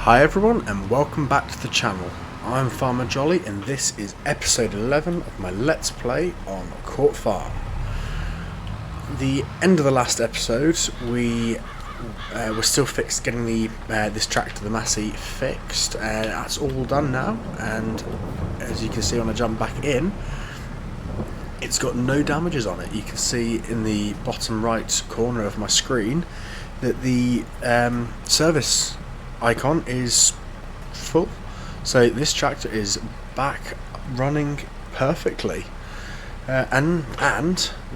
Hi everyone and welcome back to the channel. I'm Farmer Jolly and this is episode 11 of my Let's Play on Court Farm. The end of the last episode we were still getting this tractor, the Massey, fixed. That's all done now, and as you can see when I jump back in, it's got no damages on it. You can see in the bottom right corner of my screen that the service icon is full, so this tractor is back running perfectly, and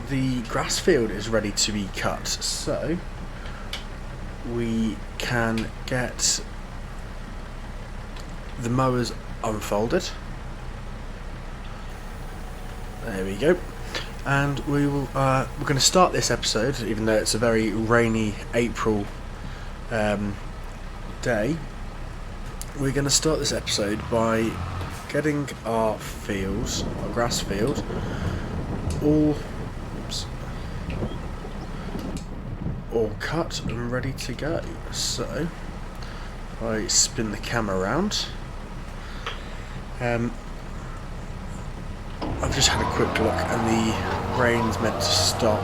the grass field is ready to be cut, so we can get the mowers unfolded. There we go. And we will we're going to start this episode, even though it's a very rainy April day. We're going to start this episode by getting our fields, our grass field, all cut and ready to go. So if I spin the camera around, I've just had a quick look and the rain's meant to stop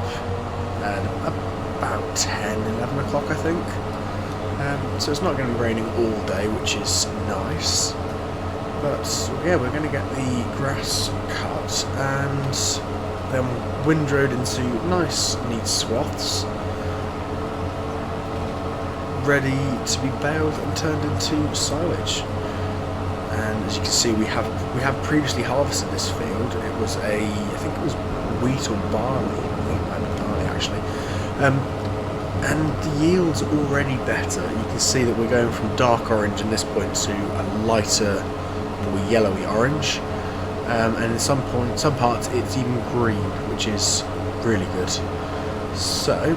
at about 11 o'clock I think. So it's not going to be raining all day, which is nice, but yeah, we're going to get the grass cut and then windrowed into nice neat swaths, ready to be baled and turned into silage. And as you can see, we have previously harvested this field. It was I think it was wheat or barley. I think it might have been barley actually. And the yield's already better. You can see that we're going from dark orange at this point to a lighter, more yellowy orange. And in some parts it's even green, which is really good. So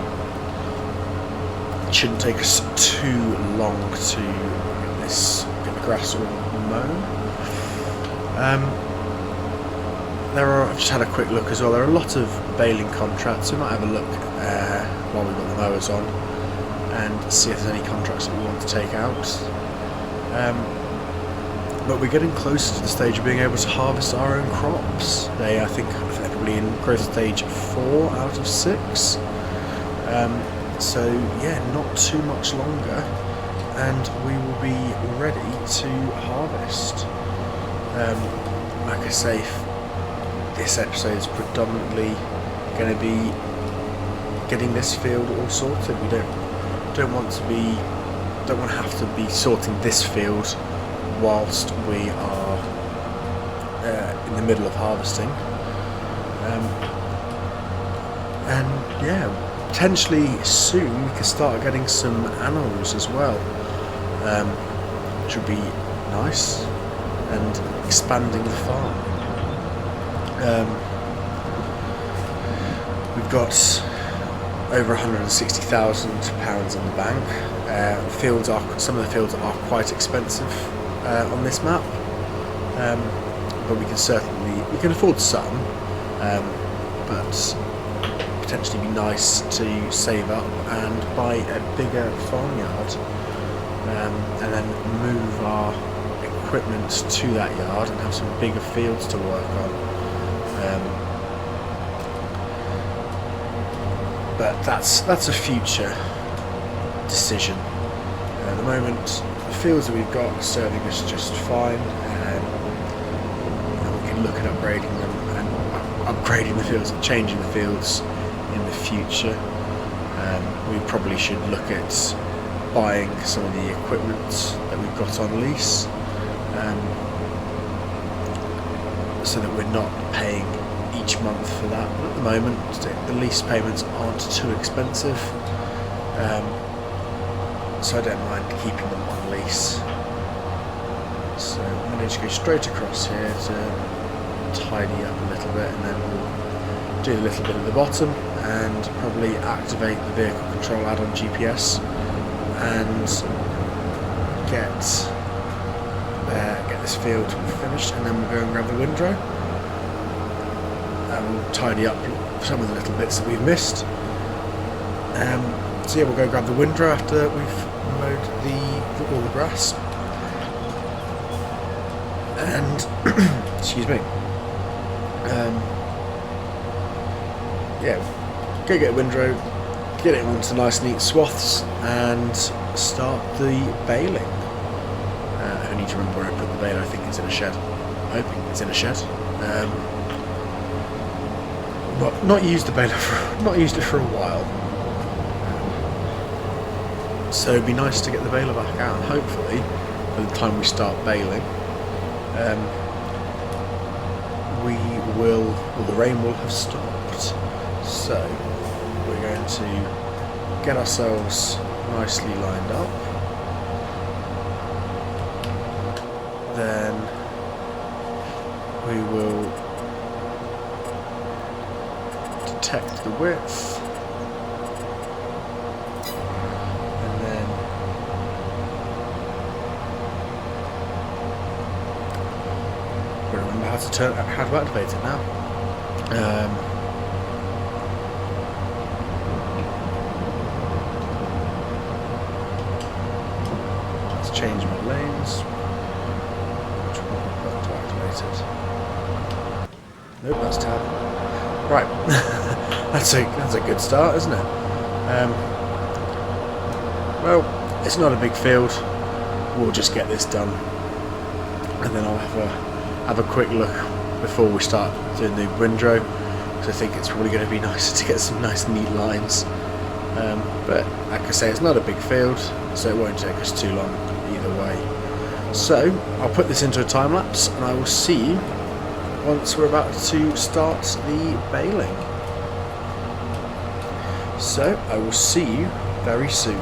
it shouldn't take us too long to get the grass all mown. I've just had a quick look as well. There are a lot of baling contracts. We might have a look while we've got the mowers on and see if there's any contracts that we want to take out. But we're getting closer to the stage of being able to harvest our own crops. I think they're probably in growth stage 4 out of 6. So yeah, not too much longer, and we will be ready to harvest. Like I say, this episode is predominantly going to be getting this field all sorted. We don't want to have to be sorting this field whilst we are in the middle of harvesting. And yeah, potentially soon we can start getting some animals as well, which would be nice, and expanding the farm. We've got over £160,000 in the bank. Some of the fields are quite expensive on this map, but we can afford some, but potentially be nice to save up and buy a bigger farmyard, and then move our equipment to that yard and have some bigger fields to work on. But that's a future decision. At the moment, the fields that we've got are serving us just fine, and we can look at upgrading them and upgrading the fields and changing the fields in the future. We probably should look at buying some of the equipment that we've got on lease, so that we're not paying each month for that. But at the moment, the lease payments aren't too expensive, so I don't mind keeping them on lease. So I'm going to just go straight across here to tidy up a little bit, and then we'll do a little bit at the bottom and probably activate the vehicle control add-on GPS and get this field finished, and then we'll go and grab the windrow and we'll tidy up some of the little bits that we've missed. So yeah, we'll go grab the windrow after we've mowed all the grass, and excuse me. Yeah, go get a windrow, get it onto nice neat swaths, and start the baling. I need to remember where I put the baler. I think it's in a shed. I'm hoping it's in a shed. Not used the baler not used it for a while. So it'd be nice to get the baler back out, and hopefully by the time we start baling, the rain will have stopped. So we're going to get ourselves nicely lined up. Then we will detect the width, and then remember how to activate it now. Let's change my lanes. Which one have I got to activate it? Nope, that's tab. Right, that's a good start, isn't it? Well, it's not a big field. We'll just get this done, and then I'll have a quick look before we start doing the windrow, because I think it's probably going to be nicer to get some nice neat lines. But like I say, it's not a big field, so it won't take us too long either way. So I'll put this into a time lapse, and I will see you once we're about to start the baling. So I will see you very soon.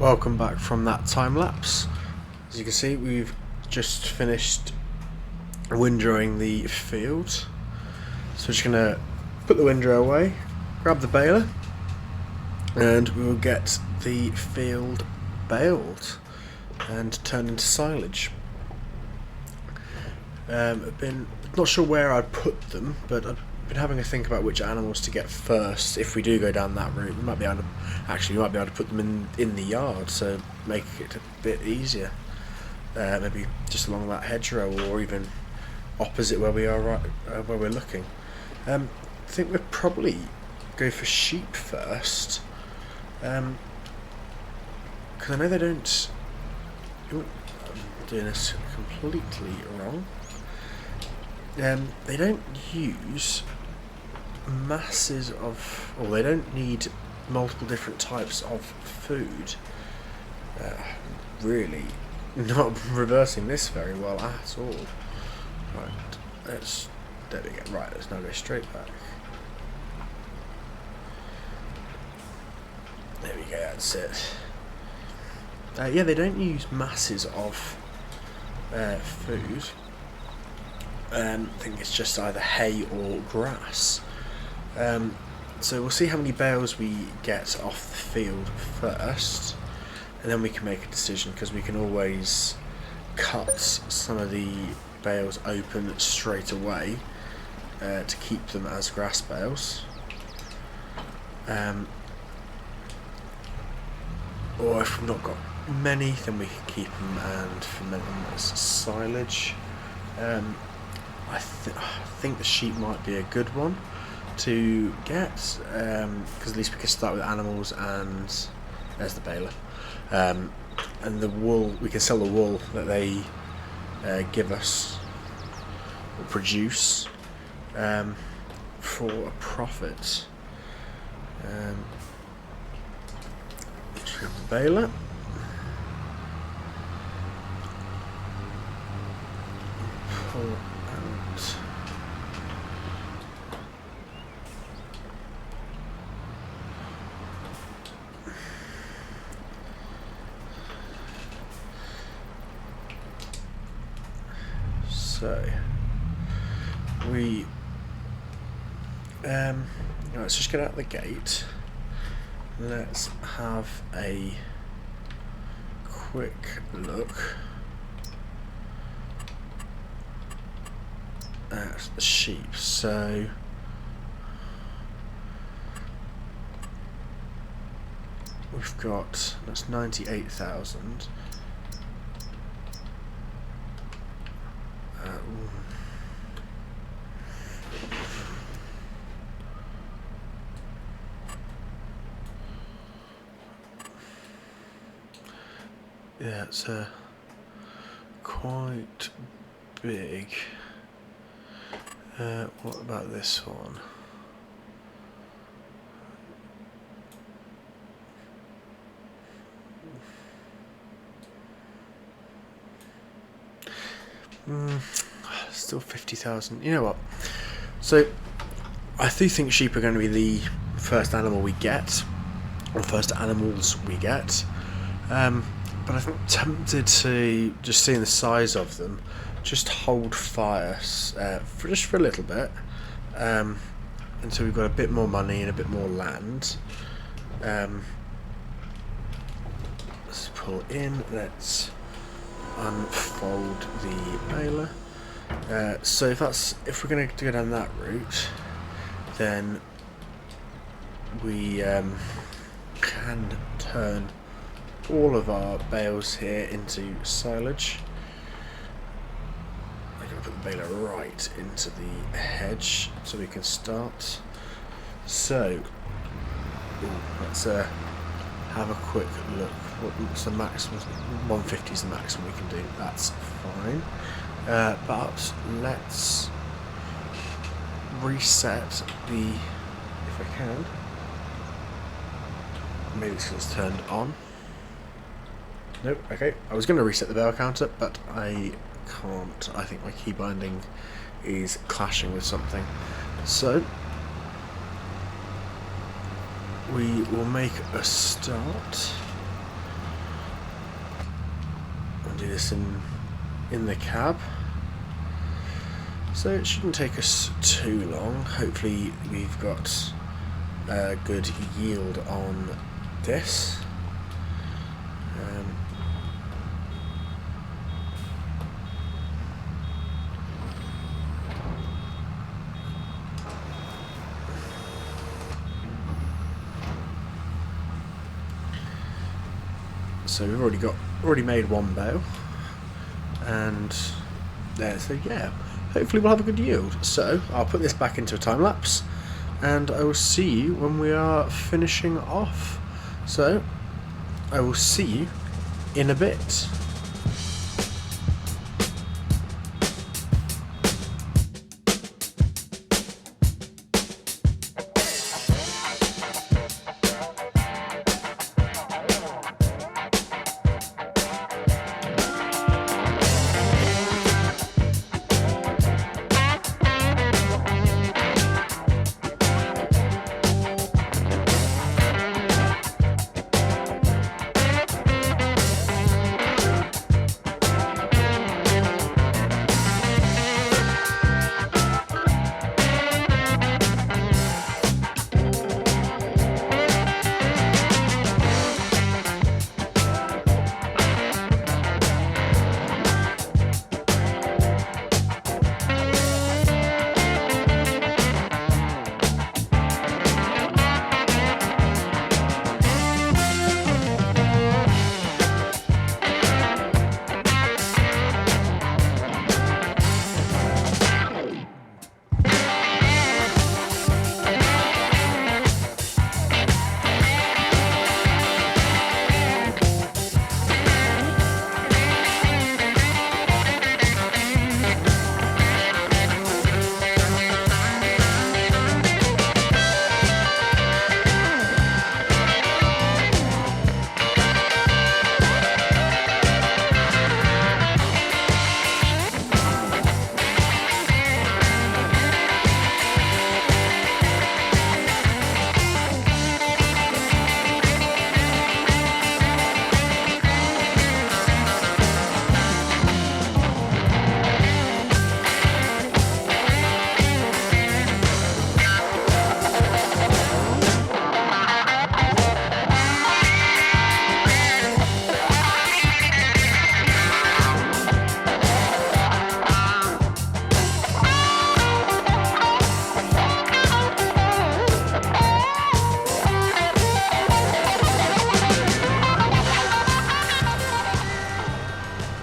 Welcome back from that time lapse. As you can see, we've just finished windrowing the field. So we're just going to put the windrow away, grab the baler, and we will get the field baled and turned into silage. I've been not sure where I'd put them, but I've been having a think about which animals to get first. If we do go down that route, we might be able to put them in the yard, so make it a bit easier. Maybe just along that hedgerow, or even opposite where we are, where we're looking. I think we'll probably go for sheep first, because I know they don't. I'm doing this completely wrong. They don't use masses of, or they don't need multiple different types of food. Really not reversing this very well at all. Right, there we go. Right, let's now go straight back. There we go, that's it. Yeah, they don't use masses of food. I think it's just either hay or grass. So we'll see how many bales we get off the field first, and then we can make a decision, because we can always cut some of the bales open straight away to keep them as grass bales. Or if we've not got many, then we can keep them and ferment them as silage. I think the sheep might be a good one to get, because at least we can start with animals, and there's the baler. And the wool, we can sell the wool that they give us or produce for a profit. Trim the baler. Pull out. So we let's just get out the gate. Let's have a quick look at the sheep. So we've got, that's 98,000. Yeah, it's quite big. What about this one? Still 50,000. You know what? So I do think sheep are going to be the first animal we get, or first animals we get. But I'm tempted to, just seeing the size of them, just hold fire for a little bit, until we've got a bit more money and a bit more land. Let's pull in. Let's unfold the baler. So if we're going to go down that route, then we can turn all of our bales here into silage. I'm going to put the baler right into the hedge so we can start. So let's have a quick look. What's the maximum? 150 is the maximum we can do. That's fine. But let's reset the, if I can. Maybe it's because it's turned on. Nope, okay. I was going to reset the bale counter, but I can't. I think my key binding is clashing with something. So we will make a start. do this in the cab. So it shouldn't take us too long. Hopefully we've got a good yield on this. So we've already made one bale, and there. So yeah, hopefully we'll have a good yield. So I'll put this back into a time lapse, and I will see you when we are finishing off. So I will see you in a bit.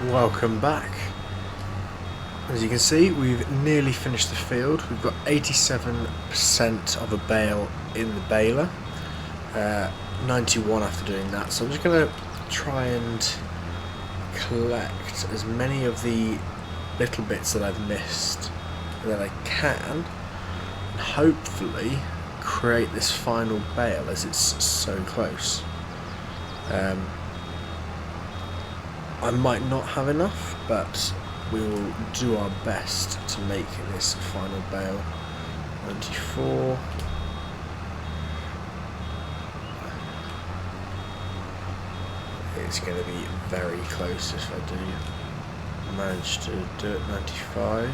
Welcome back. As you can see, we've nearly finished the field. We've got 87% of a bale in the baler, 91 after doing that. So I'm just going to try and collect as many of the little bits that I've missed that I can, and hopefully create this final bale as it's so close. I might not have enough, but we will do our best to make this final bale. 94. It's going to be very close if I do manage to do it. 95.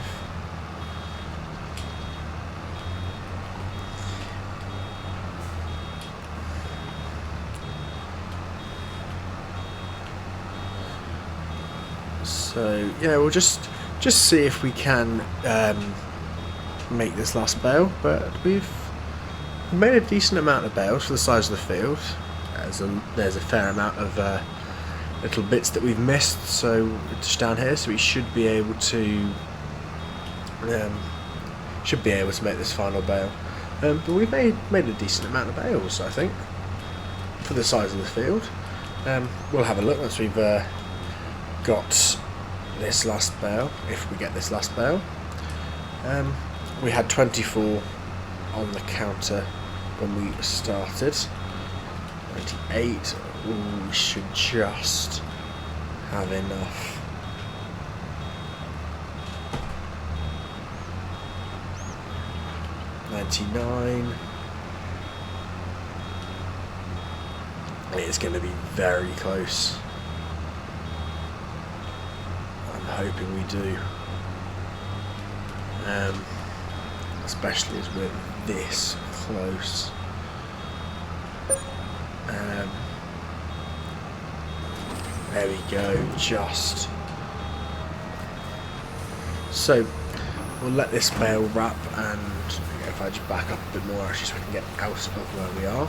So yeah, we'll just see if we can make this last bale. But we've made a decent amount of bales for the size of the field. There's a fair amount of little bits that we've missed. So just down here, so we should be able to make this final bale. But we've made a decent amount of bales, I think, for the size of the field. We'll have a look once we've got this last bale, if we get this last bale. We had 24 on the counter when we started. 98. Ooh, we should just have enough. $99. It's going to be very close. hoping we do. Especially as we're this close. There we go, just. So we'll let this bale wrap, and if I just back up a bit more actually so we can get out of where we are.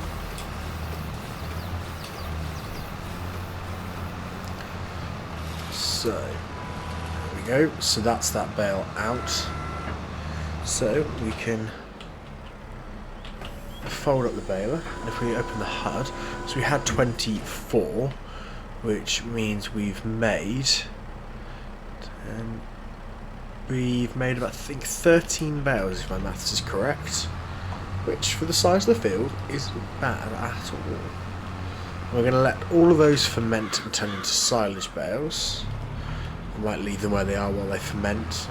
So there we go, so that's that bale out. So we can fold up the baler, and if we open the HUD, so we had 24, which means we've made about, I think, 13 bales if my maths is correct, which for the size of the field isn't bad at all. We're going to let all of those ferment and turn into silage bales. I might leave them where they are while they ferment.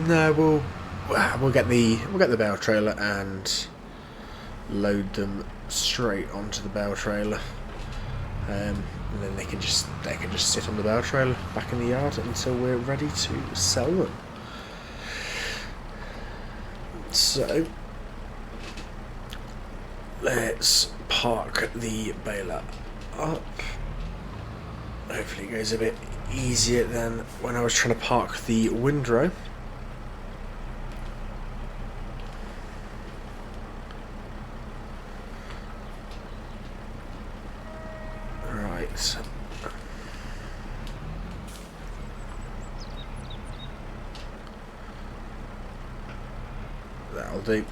No, we'll get the bale trailer and load them straight onto the bale trailer, and then they can just sit on the bale trailer back in the yard until we're ready to sell them. So let's park the baler up. Hopefully it goes a bit easier than when I was trying to park the windrow. Right. That'll do.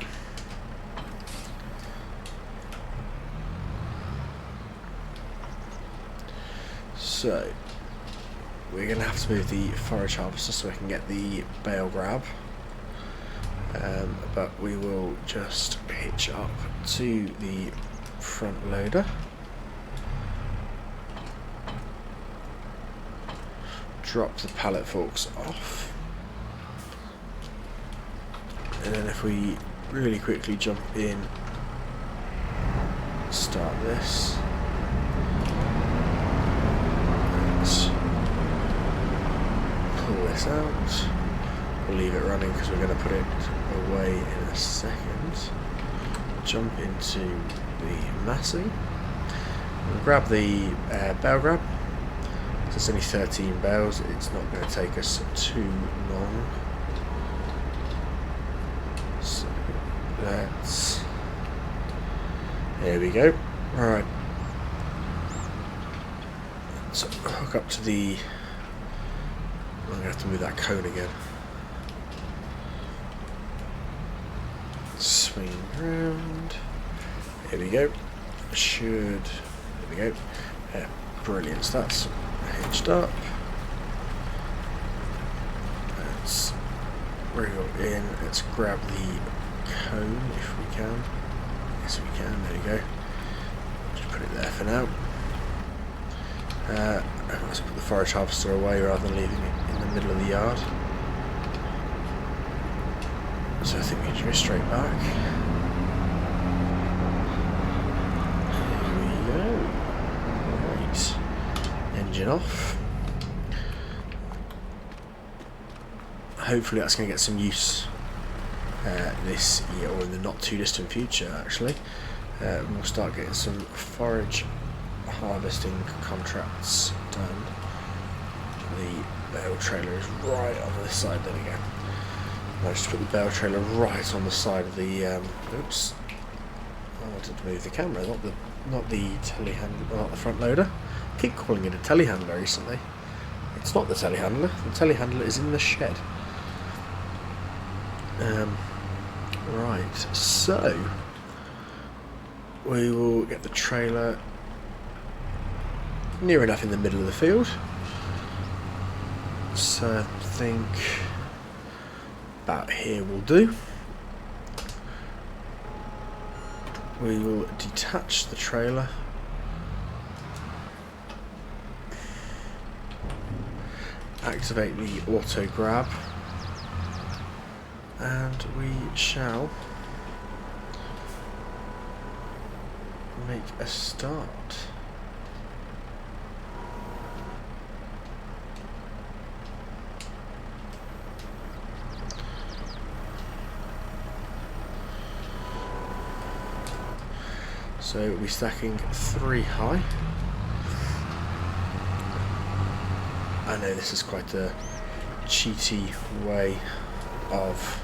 So we're going to have to move the forage harvester so we can get the bale grab, but we will just hitch up to the front loader, drop the pallet forks off, and then if we really quickly jump in, start this. Pull this out. We'll leave it running because we're going to put it away in a second. Jump into the massing. We'll grab the bale grab. So it's only 13 bales. It's not going to take us too long. So let's. There we go. All right. So hook up to the. I'm going to have to move that cone again. Swing around. Here we go. There we go. Brilliant. So that's hitched up. Let's wriggle in. Let's grab the cone if we can. Yes, we can. There we go. Just put it there for now. Let's put the forage harvester away rather than leaving it in the middle of the yard. So I think we need to go straight back. Here we go. Right. Engine off. Hopefully that's going to get some use this year, or in the not too distant future actually. We'll start getting some forage harvesting contracts done. The bale trailer is right on this side. There we go. Managed to put the bale trailer right on the side of the. Oops! I wanted to move the camera, not the telehandler, not the front loader. I keep calling it a telehandler recently. It's not the telehandler. The telehandler is in the shed. Right. So we will get the trailer near enough in the middle of the field, so I think about here will do. We will detach the trailer, activate the auto grab, and we shall make a start. So we'll be stacking 3 high. I know this is quite a cheaty way of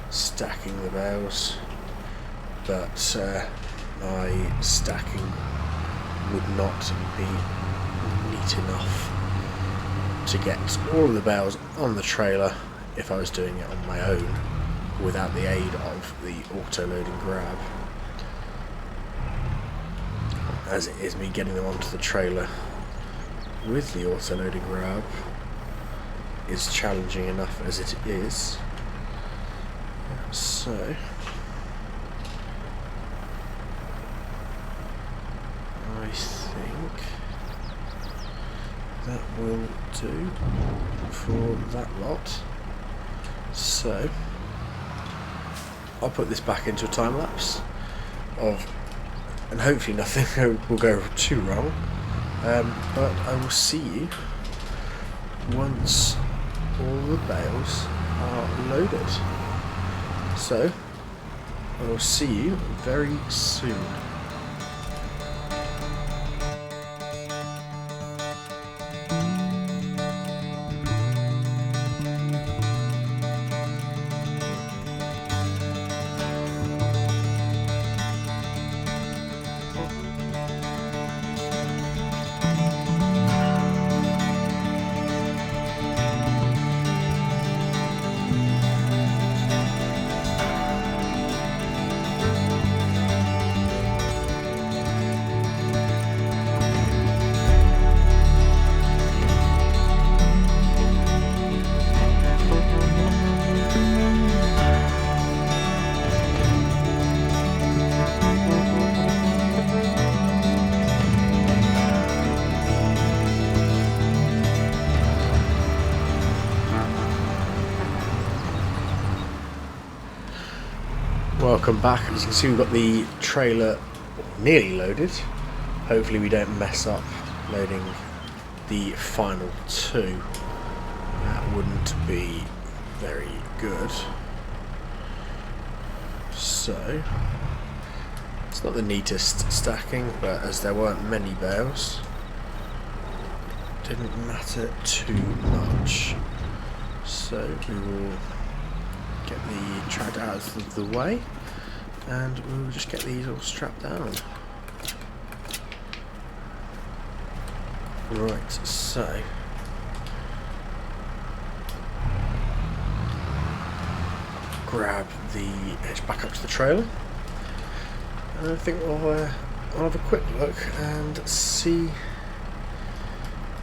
stacking the bales, but my stacking would not be neat enough to get all of the bales on the trailer if I was doing it on my own without the aid of the auto-loading grab. As it is, me getting them onto the trailer with the auto-loading grab is challenging enough as it is. So I think that will do for that lot. So I'll put this back into a time lapse of, and hopefully nothing will go too wrong, but I will see you once all the bales are loaded. So I will see you very soon. Welcome back. As you can see, we've got the trailer nearly loaded. Hopefully we don't mess up loading the final 2. That wouldn't be very good. So it's not the neatest stacking, but as there weren't many bales, it didn't matter too much. So we will get the tractor out of the way and we'll just get these all strapped down. Right, so grab the edge back up to the trailer, and I think we'll have a quick look and see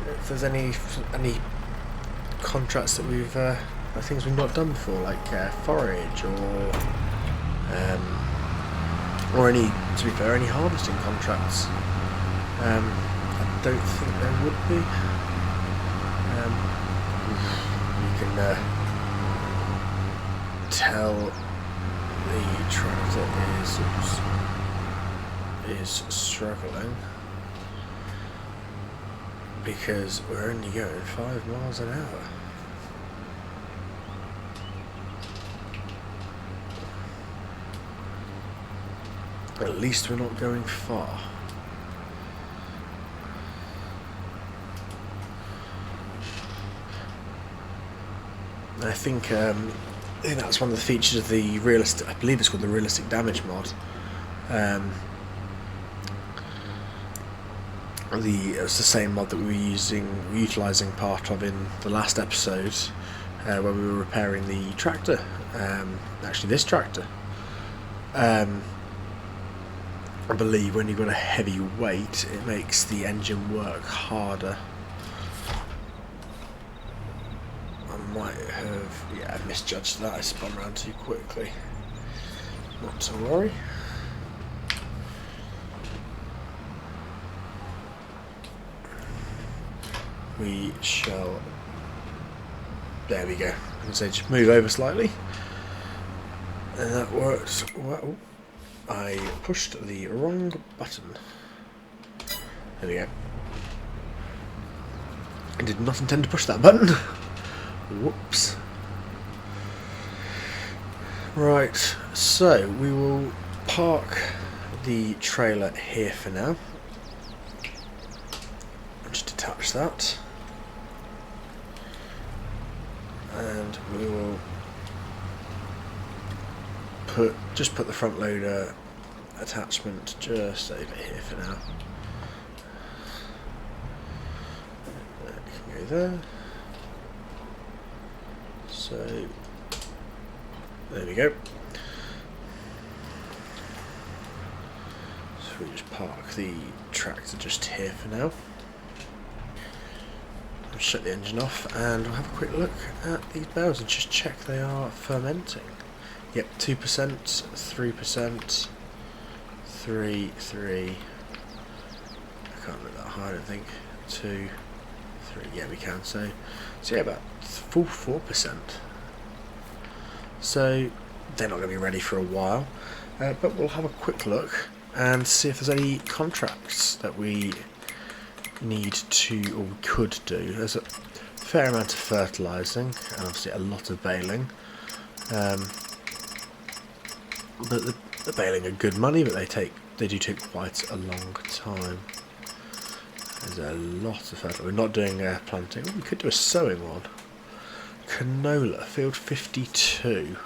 if there's any contracts that we've things we've not done before, like forage or any, to be fair, any harvesting contracts. I don't think there would be. You can tell the tractor is struggling because we're only going 5 miles an hour. At least we're not going far. I think that's one of the features of the realistic. I believe it's called the realistic damage mod. It was the same mod that we were utilising part of in the last episode, where we were repairing the tractor. Actually, this tractor. I believe when you've got a heavy weight, it makes the engine work harder. I might have misjudged that. I spun around too quickly. Not to worry. We shall. There we go. I can say just move over slightly, and that works well. I pushed the wrong button. There we go. I did not intend to push that button. Whoops. Right, so we will park the trailer here for now. Just detach that, and we will put the front loader attachment just over here for now. That can go there. So there we go. So we just park the tractor just here for now. I'll shut the engine off and we'll have a quick look at these bales and just check they are fermenting. Yep, 2%, 3%, 3, 3. I can't look that high, I don't think. 2, 3. Yeah, we can. So yeah, about full 4%. So they're not going to be ready for a while, but we'll have a quick look and see if there's any contracts that we need to, or we could do. There's a fair amount of fertilising and obviously a lot of baling, but the baling are good money, but they do take quite a long time. There's a lot of fertiliser. We're not doing planting. We could do a sowing one. Canola, field 52.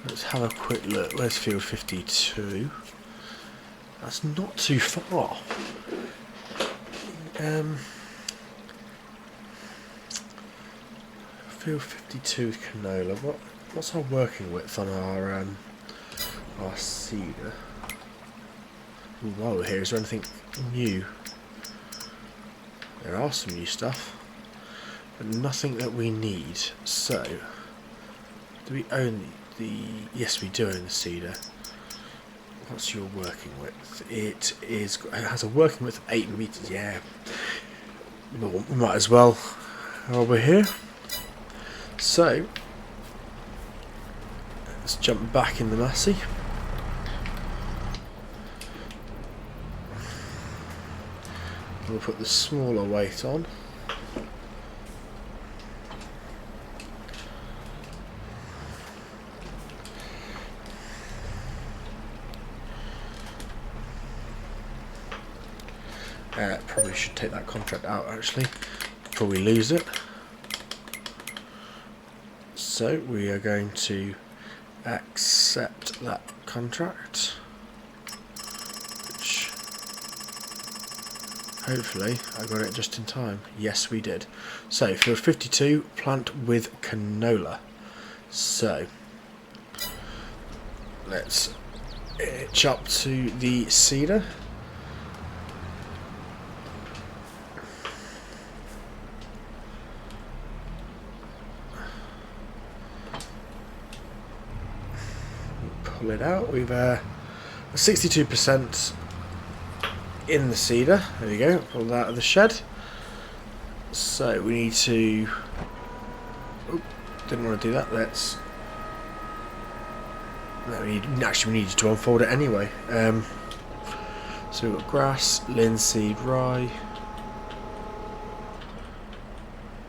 Let's have a quick look. Where's field 52? That's not too far. Field 52 canola. What's our working width on our seeder? Whoa, here, is there anything new? There are some new stuff, but nothing that we need. So, do we own the yes, we do own the seeder. What's your working width? It has a working width of 8 meters. Yeah, well, we might as well while we're here. So let's jump back in the Massey. We'll put the smaller weight on. Probably should take that contract out actually before we lose it. So we are going to accept that contract, which hopefully I got it just in time. Yes, we did. So field 52, plant with canola. So let's hitch up to the seeder. Pull it out. We've 62% in the seeder. There we go. Pull that out of the shed. So we need to. Oh, didn't want to do that. Let's. No, we needed to unfold it anyway. So we've got grass, linseed, rye.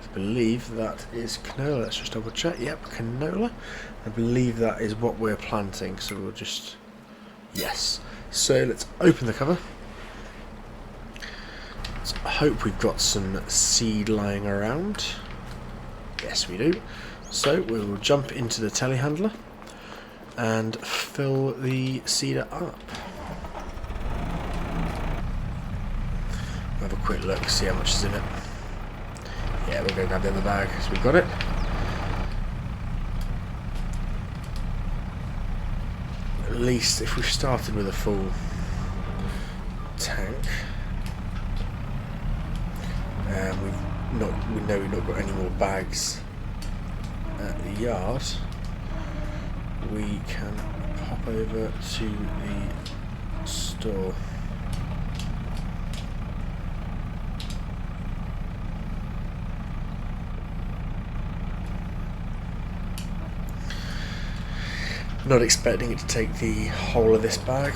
I believe that is canola. Let's just double check. Yep, canola. I believe that is what we're planting. So we'll just. Yes. So let's open the cover. Let's hope we've got some seed lying around. Yes, we do. So we will jump into the telehandler and fill the seeder up. Have a quick look, see how much is in it. Yeah, we'll go grab the other bag, so we've got it. At least if we've started with a full tank, we know we've not got any more bags at the yard. We can pop over to the store. Not expecting it to take the whole of this bag.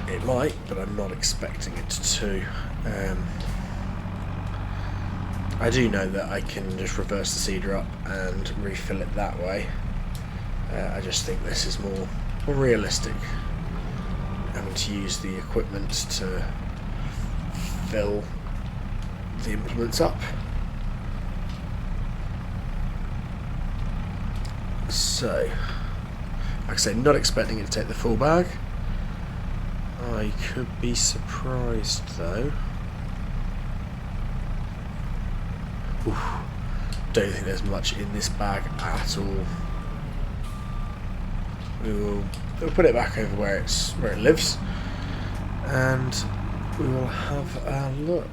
It might, but I'm not expecting it to. I do know that I can just reverse the seeder up and refill it that way. I just think this is more realistic, having to use the equipment to fill the implements up. So, like I say, not expecting it to take the full bag. I could be surprised though. Oof. Don't think there's much in this bag at all. We'll put it back over where it lives, and we will have a look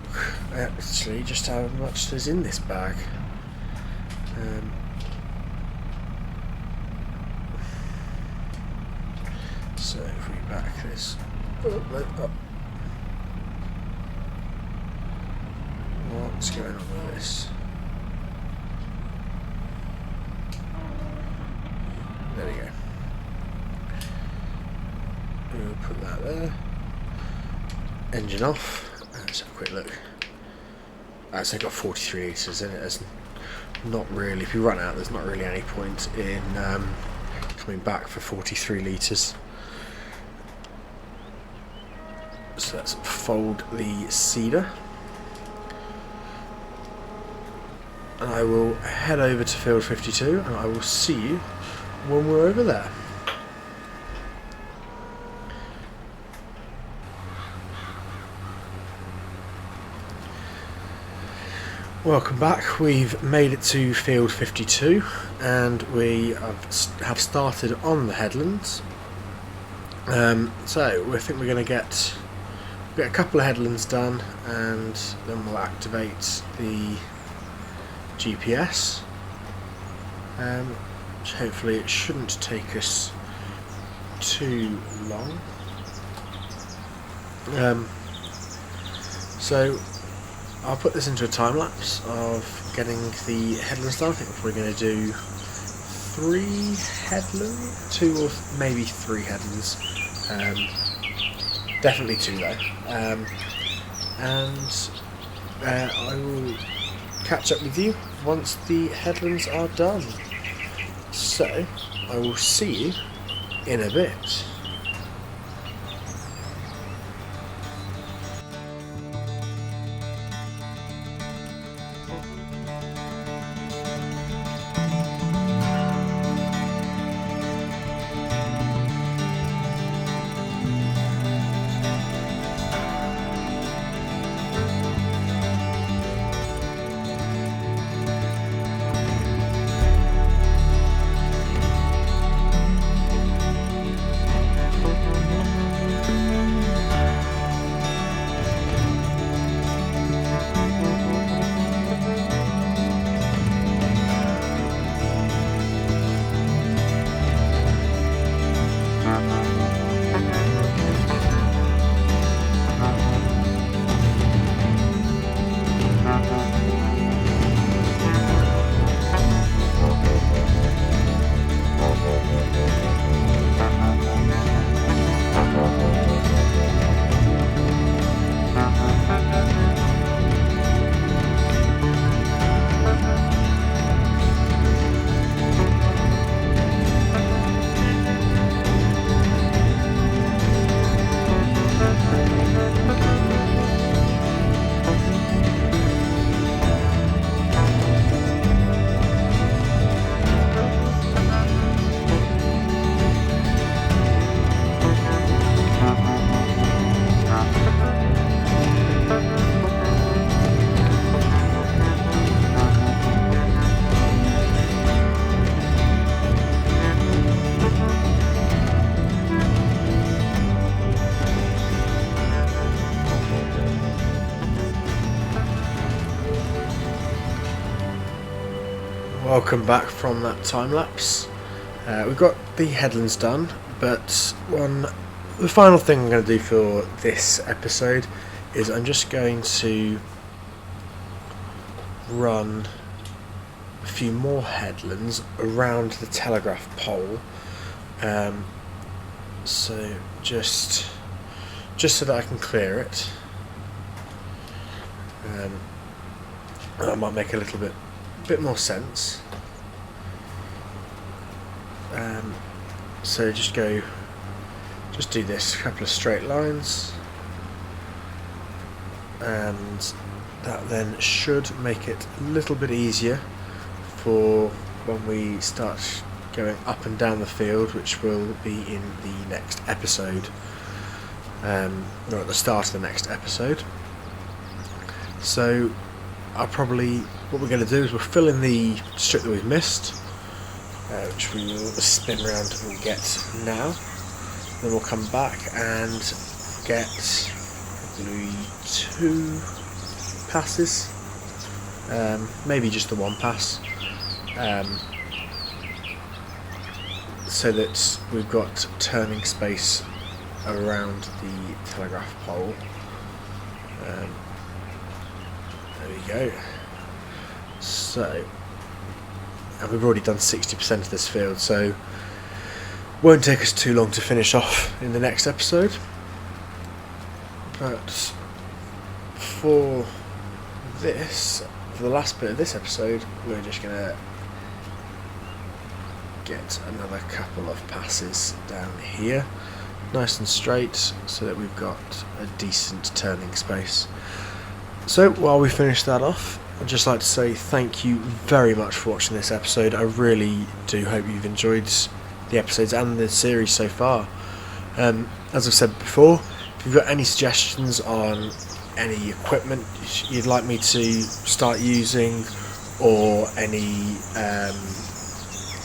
actually just how much is in this bag. So if we back this up, what's going on with this? There we go. We'll put that there. Engine off. Let's have a quick look. It's only got 43 litres in it. There's not really, if you run out, there's not really any point in coming back for 43 litres. So let's fold the seeder. And I will head over to field 52 and I will see you when we're over there. Welcome back. We've made it to field 52 and we have started on the headlands. So I think we're going to get a couple of headlands done and then we'll activate the GPS. Hopefully it shouldn't take us too long. So I'll put this into a time lapse of getting the headlands done. I think we're going to do 3 headlands, 2 or maybe 3 headlands. Definitely 2 though. And I will catch up with you once the headlands are done. So I will see you in a bit. Welcome back from that time lapse. We've got the headlands done, but the final thing I'm going to do for this episode is I'm just going to run a few more headlands around the telegraph pole. So just so that I can clear it. That might make a little bit more sense. So just do this, a couple of straight lines, and that then should make it a little bit easier for when we start going up and down the field, which will be in the next episode, or at the start of the next episode. So what we're going to do is we'll fill in the strip that we've missed, which we will spin around and get now. Then we'll come back and get probably 2 passes, maybe just the 1 pass, so that we've got turning space around the telegraph pole. There we go. So, and we've already done 60% of this field, so won't take us too long to finish off in the next episode. But for the last bit of this episode, we're just going to get another couple of passes down here, nice and straight, so that we've got a decent turning space. So while we finish that off, I'd just like to say thank you very much for watching this episode. I really do hope you've enjoyed the episodes and the series so far. As I've said before, if you've got any suggestions on any equipment you'd like me to start using, or any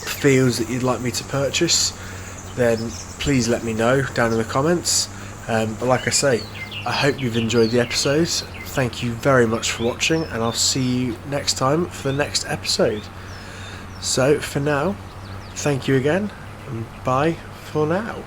fields that you'd like me to purchase, then please let me know down in the comments. But like I say, I hope you've enjoyed the episode. Thank you very much for watching, and I'll see you next time for the next episode. So for now, thank you again, and bye for now.